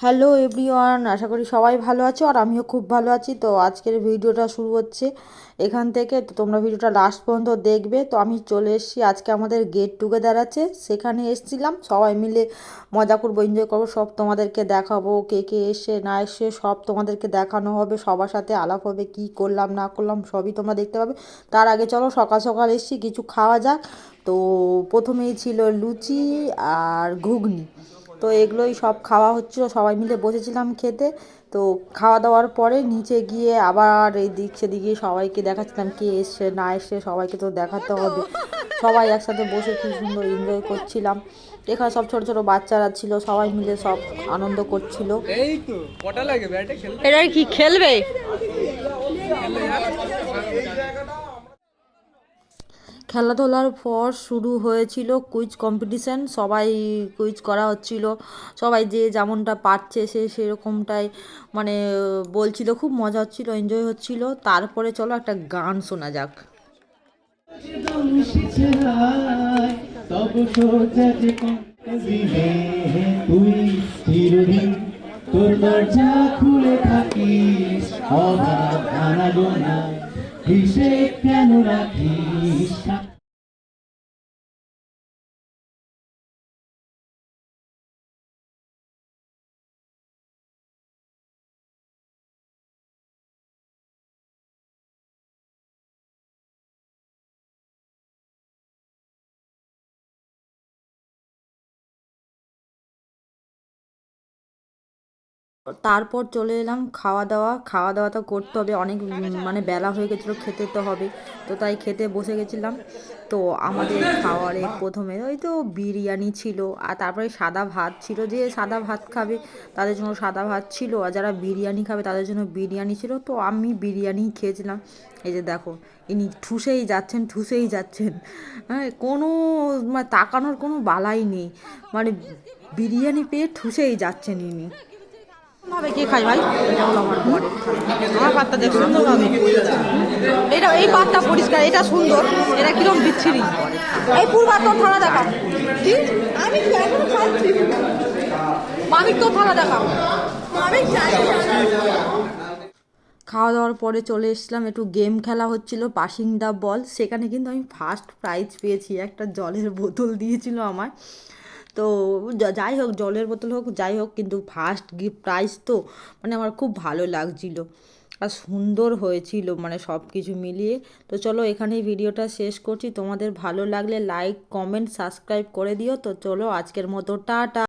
Hello everyone, আশা করি সবাই ভালো আছো আর আমিও খুব ভালো আছি। তো আজকের ভিডিওটা শুরু হচ্ছে এখান থেকে। তো তোমরা ভিডিওটা লাস্ট পর্যন্ত দেখবে। তো আমি চলে এসেছি, আজকে আমাদের গেট টুগেদার আছে, সেখানে এসেছিলাম। সবাই মিলে মজা করবো, এনজয় করবো, সব তোমাদেরকে দেখাবো। কে কে এসে না এসে সব তোমাদেরকে দেখানো হবে, সবার সাথে আলাপ হবে, কি করলাম না করলাম সবই তোমরা দেখতে পাবে। তার আগে চলো সকাল সকাল এসেছি, কিছু খাওয়া যাক। তো প্রথমেই ছিল লুচি আর ঘুগনি। তো এগুলোই সব খাওয়া হচ্ছিলো, সবাই মিলে বসেছিলাম খেতে। তো খাওয়া দাওয়ার পরে নিচে গিয়ে আবার এই দিক সেদিকে সবাইকে দেখাচ্ছিলাম, কে এসছে না এসছে সবাইকে তো দেখাতে হবে। সবাই একসাথে বসে খুব সুন্দর এনজয় করছিলাম। এখানে সব ছোট ছোট বাচ্চারা ছিল, সবাই মিলে সব আনন্দ করছিল। এই তো কটা লাগে ব্যাটে খেলতে? এরা কি খেলবে? খেলাধুলার পর শুরু হয়েছিল কুইজ কম্পিটিশান। সবাই কুইজ করা হচ্ছিল, সবাই যে যেমনটা পারছে সে সেরকমটাই মানে বলছিল। খুব মজা হচ্ছিল, এনজয় হচ্ছিল। তারপরে চলো একটা গান শোনা যাক। তোর দরজা খুলে থাকিস, অভাব আনাগোনা হিসেব কেন রাখিস। তারপর চলে এলাম খাওয়া দাওয়া। খাওয়া দাওয়া তো করতে হবে, অনেক মানে বেলা হয়ে গেছিলো, খেতে তো হবে। তো তাই খেতে বসে গেছিলাম। তো আমাদের খাওয়ারে প্রথমে ওই তো বিরিয়ানি ছিল, আর তারপরে সাদা ভাত ছিল। যে সাদা ভাত খাবে তাদের জন্য সাদা ভাত ছিল, আর যারা বিরিয়ানি খাবে তাদের জন্য বিরিয়ানি ছিল। তো আমি বিরিয়ানি খেয়েছিলাম। এই যে দেখো, ইনি ঠুসেই যাচ্ছেন ঠুসেই যাচ্ছেন, হ্যাঁ, কোনো মানে তাকানোর কোনো বালাই নেই, মানে বিরিয়ানি পেয়ে ঠুসেই যাচ্ছেন ইনি। ভাবে কে খায় ভাই? এটা হলো আমার বরের খাওয়া। আমার পাতটা দেখ সুন্দর ভাবে, এটা এই পাতটা পরিষ্কার, এটা সুন্দর, এটা কিরকম বিচ্ছিরি। এই পূর্বা তোর থালা দেখা কি, আমি এখন খাচ্ছি, মামিক তো থালা দেখা। খাওয়া দাওয়ার পরে চলে এসেছিলাম, একটু গেম খেলা হচ্ছিল, পাসিং দ্য বল। সেখানে কিন্তু আমি ফার্স্ট প্রাইজ পেয়েছি, একটা জলের বোতল দিয়েছিল আমার। তো যাই হোক, জলের বোতল হোক যাই হোক, কিন্তু ফার্স্ট গিফট প্রাইজ তো মানে আমার খুব ভালো লাগছিল আর সুন্দর হয়েছিল মানে সব কিছু মিলিয়ে। তো চলো এখানেই ভিডিওটা শেষ করছি। তোমাদের ভালো লাগলে লাইক কমেন্ট সাবস্ক্রাইব করে দিও। তো চলো আজকের মতো টাটা।